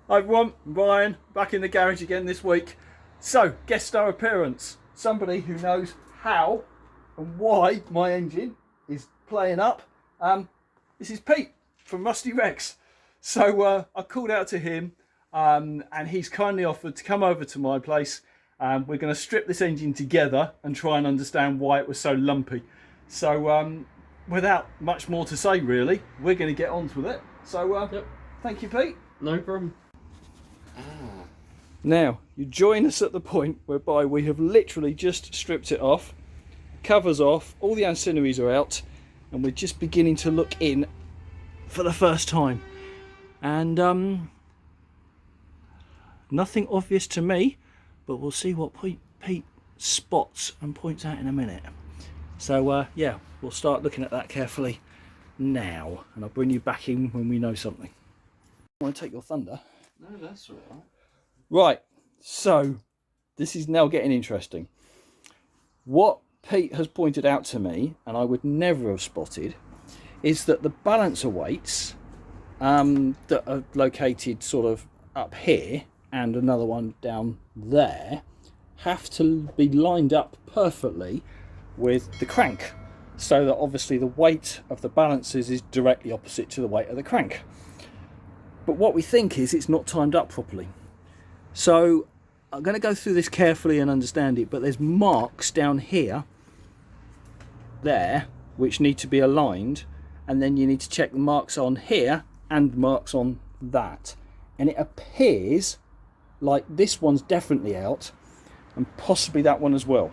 Hi everyone, Ryan, back in the garage again this week. So, guest star appearance. Somebody who knows how and why my engine is playing up. This is Pete from Rusty Rex. So I called out to him and he's kindly offered to come over to my place. We're going to strip this engine together and try and understand why it was so lumpy. So without much more to say really, we're going to get on with it. So Yep. Thank you, Pete. No problem. Now, you join us at the point whereby we have literally just stripped it off, covers off, all the ancillaries are out, and we're just beginning to look in for the first time. And nothing obvious to me, but we'll see what Pete spots and points out in a minute. So yeah, we'll start looking at that carefully now, and I'll bring you back in when we know something. I want to take your thunder. No, that's all right. Right, so this is now getting interesting. What Pete has pointed out to me, and I would never have spotted, is that the balancer weights that are located sort of up here and another one down there have to be lined up perfectly with the crank, so that obviously the weight of the balancers is directly opposite to the weight of the crank. But what we think is it's not timed up properly. So I'm going to go through this carefully and understand it, but there's marks down here, there, which need to be aligned, and then you need to check the marks on here and marks on that. And it appears like this one's definitely out, and possibly that one as well.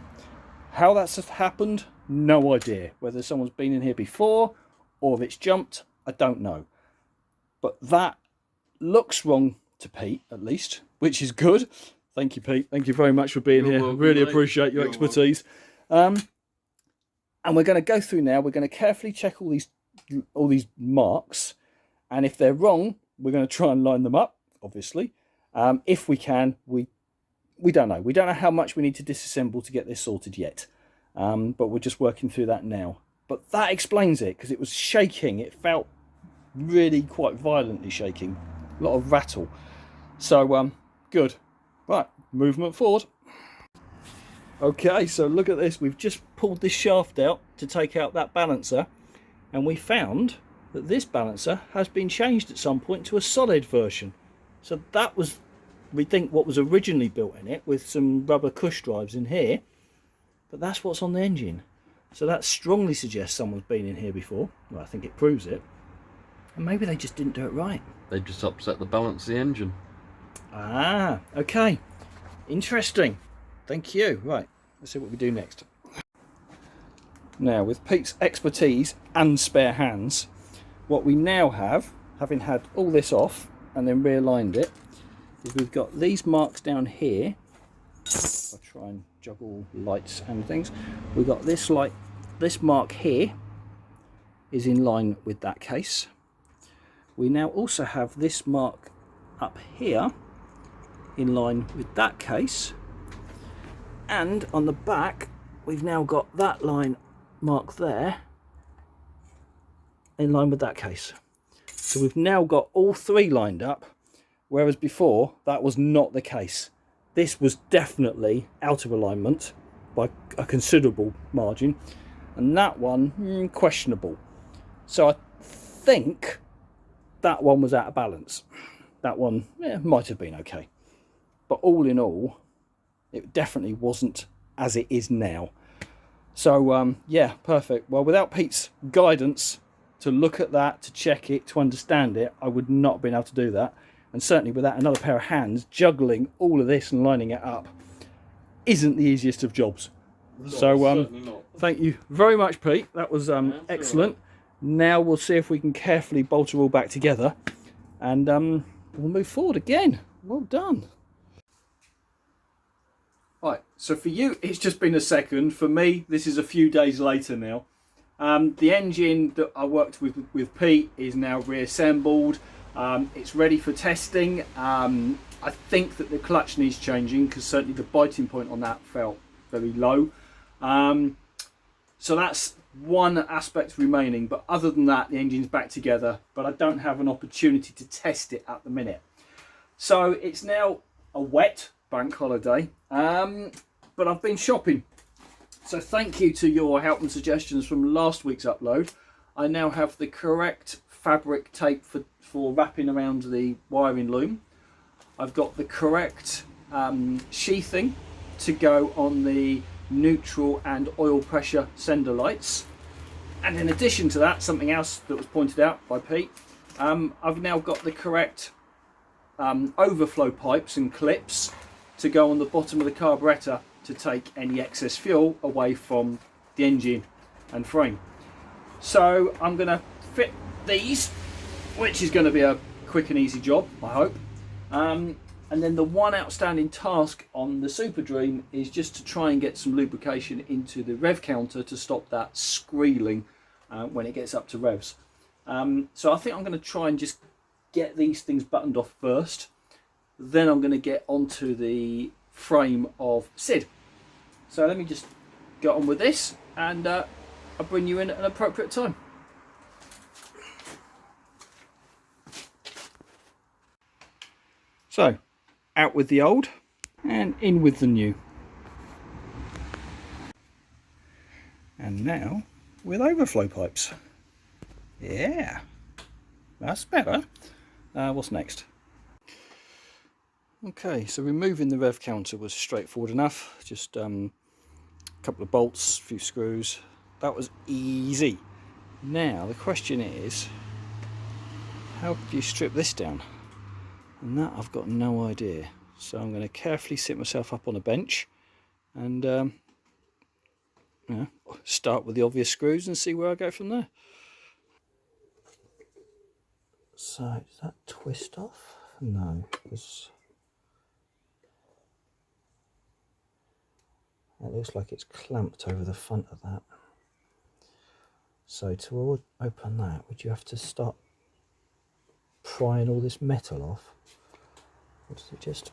How that's happened, no idea. Whether someone's been in here before or if it's jumped, I don't know. But that looks wrong to Pete, at least, which is good. Thank you, Pete. Thank you very much for being here. Welcome, really mate. appreciate your expertise. And we're going to go through now. We're going to carefully check all these marks, and if they're wrong, we're going to try and line them up. Obviously, if we can, we don't know. We don't know how much we need to disassemble to get this sorted yet, but we're just working through that now. But that explains it, because it was shaking. It felt really quite violently shaking. A lot of rattle. So good. Right, movement forward. Okay, so look at this. We've just pulled this shaft out to take out that balancer, and we found that this balancer has been changed at some point to a solid version. So that was, we think, what was originally built in it, with some rubber cush drives in here, but that's what's on the engine. So that strongly suggests someone's been in here before. Well, I think it proves it. And maybe they just didn't do it right. They just upset the balance of the engine. Ah, okay. Interesting. Thank you. Right, let's see what we do next. Now, with Pete's expertise and spare hands, what we now have, having had all this off and then realigned it, is we've got these marks down here. I'll try and juggle lights and things. We've got this light, this mark here is in line with that case. We now also have this mark up here in line with that case, and on the back we've now got that line mark there in line with that case. So we've now got all three lined up, whereas before that was not the case. This was definitely out of alignment by a considerable margin, and that one questionable. So I think that one was out of balance. That one might have been okay, but all in all, it definitely wasn't as it is now. So yeah, perfect. Well, without Pete's guidance to look at that, to check it, to understand it, I would not have been able to do that. And certainly without another pair of hands juggling all of this and lining it up isn't the easiest of jobs. Certainly not. Thank you very much, Pete. That was excellent. Now we'll see if we can carefully bolt it all back together, and we'll move forward again. Well done. Right, so for you it's just been a second. For me, this is a few days later now. The engine that I worked with Pete is now reassembled. It's ready for testing. I think that the clutch needs changing, because certainly the biting point on that felt very low. So that's one aspect remaining, but other than that, the engine's back together, but I don't have an opportunity to test it at the minute. So it's now a wet bank holiday, but I've been shopping. So thank you to your help and suggestions from last week's upload. I now have the correct fabric tape for wrapping around the wiring loom. I've got the correct sheathing to go on the neutral and oil pressure sender lights. And in addition to that, something else that was pointed out by Pete, I've now got the correct overflow pipes and clips to go on the bottom of the carburettor to take any excess fuel away from the engine and frame. So I'm going to fit these, which is going to be a quick and easy job, I hope. And then the one outstanding task on the Super Dream is just to try and get some lubrication into the rev counter to stop that squealing when it gets up to revs. So I think I'm going to try and just get these things buttoned off first. Then I'm going to get onto the frame of Sid. So let me just get on with this, and I'll bring you in at an appropriate time. So, out with the old and in with the new. And now with overflow pipes. Yeah, that's better. What's next? Okay, so removing the rev counter was straightforward enough. Just a couple of bolts, a few screws. That was easy. Now the question is, how do you strip this down? And that I've got no idea. So I'm going to carefully sit myself up on a bench and start with the obvious screws and see where I go from there. So does that twist off? No, it looks like it's clamped over the front of that. So to open that, would you have to start prying all this metal off? Or does it just...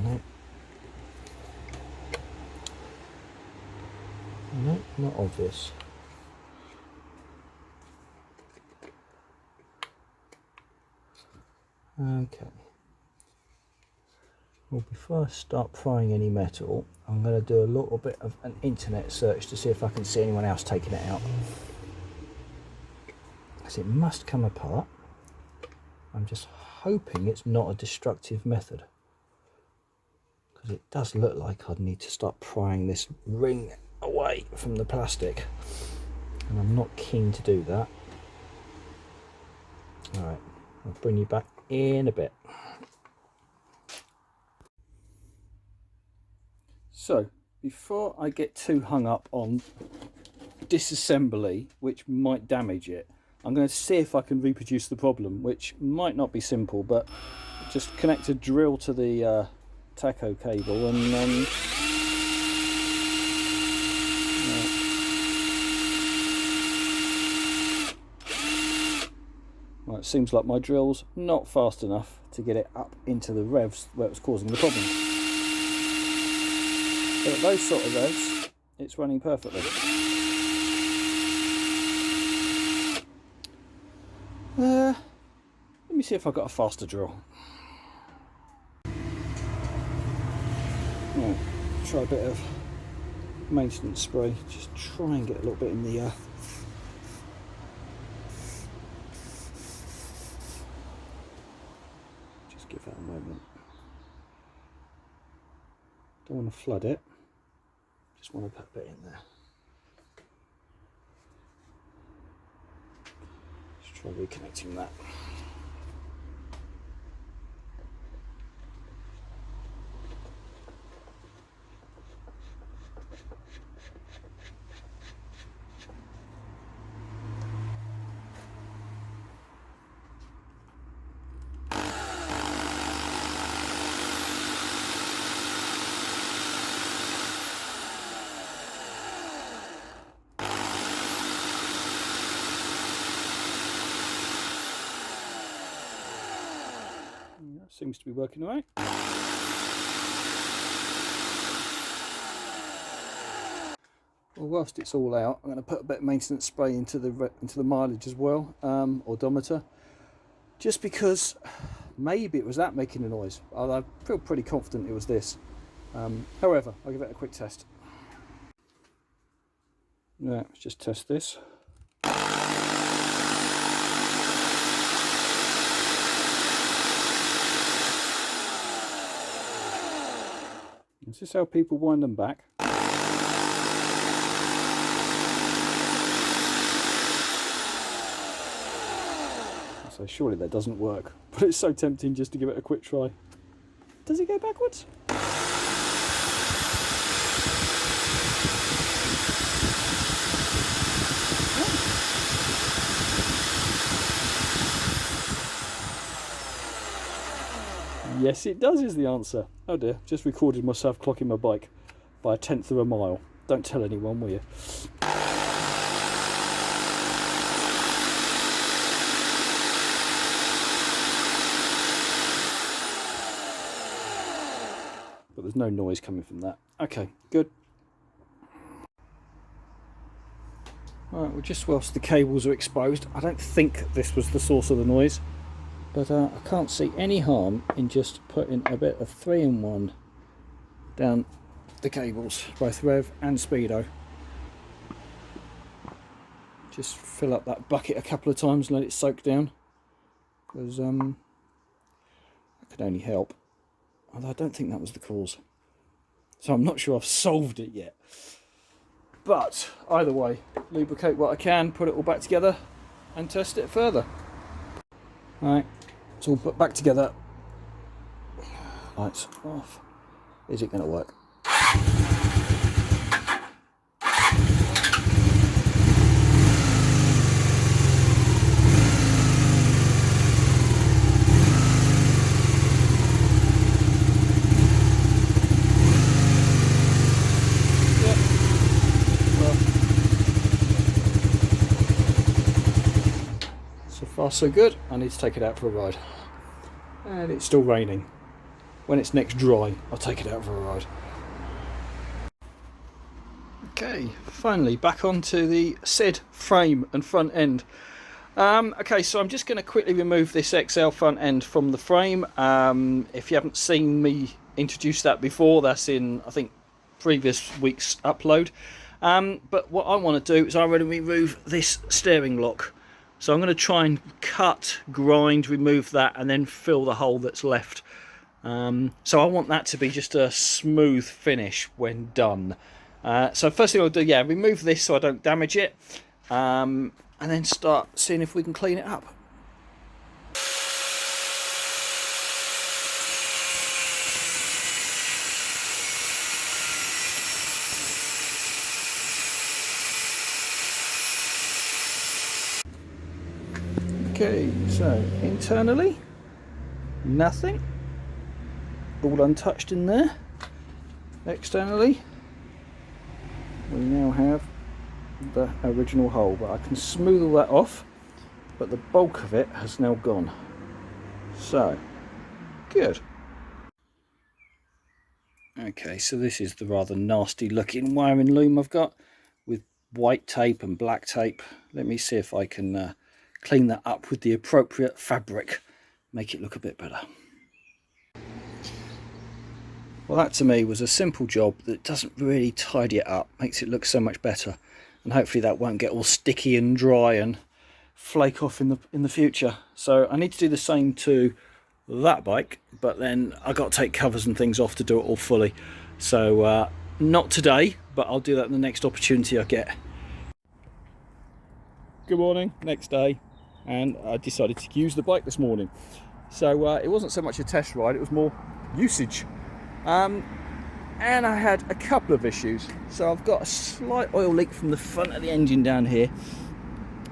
No. No, not obvious. Okay. Well, before I start prying any metal, I'm going to do a little bit of an internet search to see if I can see anyone else taking it out. Because it must come apart. I'm just hoping it's not a destructive method. Because it does look like I'd need to start prying this ring away from the plastic. And I'm not keen to do that. Alright, I'll bring you back in a bit. So, before I get too hung up on disassembly, which might damage it, I'm going to see if I can reproduce the problem, which might not be simple, but just connect a drill to the taco cable and well, it seems like my drill's not fast enough to get it up into the revs where it was causing the problem. But at those sort of revs, it's running perfectly. Let me see if I've got a faster drill. Right, try a bit of maintenance spray. Just try and get a little bit in the just give that a moment. Don't want to flood it. Just want to put a bit in there. Just try reconnecting that. Seems to be working all right. Well, whilst it's all out, I'm going to put a bit of maintenance spray into the mileage as well, odometer, just because maybe it was that making a noise. I feel pretty confident it was this. However, I'll give it a quick test. Yeah, let's just test this. Is this how people wind them back? So surely that doesn't work, but it's so tempting just to give it a quick try. Does it go backwards? Yes, it does is the answer. Oh dear, just recorded myself clocking my bike by 1/10 of a mile. Don't tell anyone, will you? But there's no noise coming from that. Okay, good. Alright, well, just whilst the cables are exposed, I don't think this was the source of the noise, but I can't see any harm in just putting a bit of 3-in-1 down the cables, both rev and speedo. Just fill up that bucket a couple of times and let it soak down, because that could only help. Although I don't think that was the cause. So I'm not sure I've solved it yet. But either way, lubricate what I can, put it all back together and test it further. Alright, it's all put back together. Lights off. Is it going to work? Far so good. I need to take it out for a ride, and it's still raining. When it's next dry, I'll take it out for a ride. Okay, finally back onto the said frame and front end. Okay, so I'm just going to quickly remove this XL front end from the frame. If you haven't seen me introduce that before, that's in, I think, previous week's upload. But what I want to do is I want to remove this steering lock. So I'm going to try and cut, grind, remove that, and then fill the hole that's left. So I want that to be just a smooth finish when done. So first thing I'll do, yeah, remove this so I don't damage it, and then start seeing if we can clean it up. Okay, so internally, nothing, all untouched in there. Externally, we now have the original hole, but I can smooth all that off, but the bulk of it has now gone. So, good. Okay, so this is the rather nasty looking wiring loom I've got with white tape and black tape. Let me see if I can clean that up with the appropriate fabric, make it look a bit better. Well, that to me was a simple job that doesn't really tidy it up, makes it look so much better, and hopefully that won't get all sticky and dry and flake off in the future. So I need to do the same to that bike, but then I got to take covers and things off to do it all fully. So not today, but I'll do that in the next opportunity I get. Good morning, next day, and I decided to use the bike this morning. So it wasn't so much a test ride, it was more usage. And I had a couple of issues. So I've got a slight oil leak from the front of the engine down here.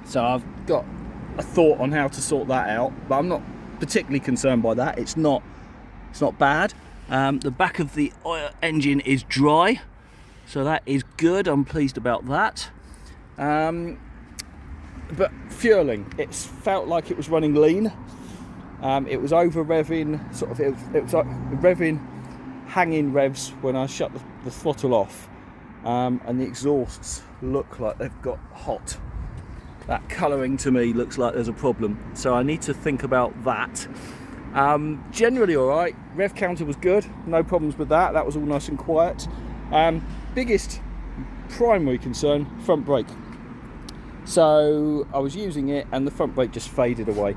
So I've got a thought on how to sort that out, but I'm not particularly concerned by that. It's not bad. The back of the oil engine is dry, so that is good. I'm pleased about that. But fueling, it felt like it was running lean. It was over revving, sort of. It was revving, hanging revs when I shut the throttle off. and the exhausts look like they've got hot. That colouring to me looks like there's a problem, so I need to think about that. Generally alright, rev counter was good, no problems with that, that was all nice and quiet. Biggest primary concern, front brake. So I was using it and the front brake just faded away,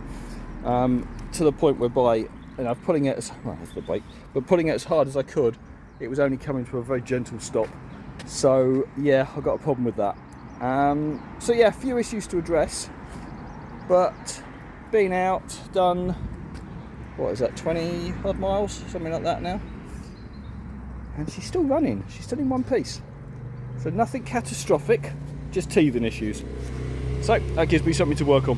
to the point whereby, and I'm pulling it as, well, that's the brake, but pulling it as hard as I could, it was only coming to a very gentle stop. So yeah, I got a problem with that. So yeah, a few issues to address, but been out, done, what is that, 20 odd miles, something like that now, and she's still running, she's still in one piece. So nothing catastrophic, just teething issues. So that gives me something to work on.